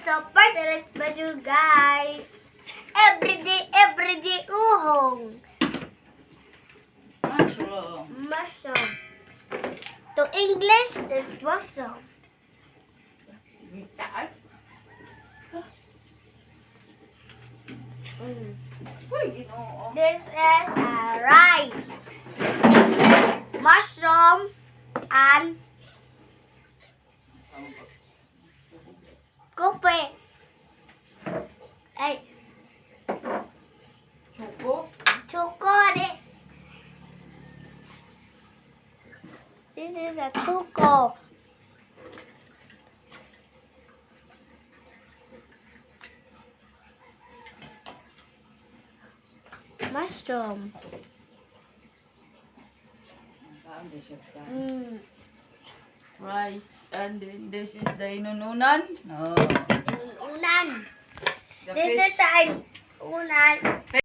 so for today's video, guys, everyday, uhong. Mushroom. Mushroom. To English is mushroom. This is rice, mushroom, and coffee. Hey, choco. This is a choco. Mushroom. Rice. And then this is the inununan. No. Unan. The This fish. is a unan.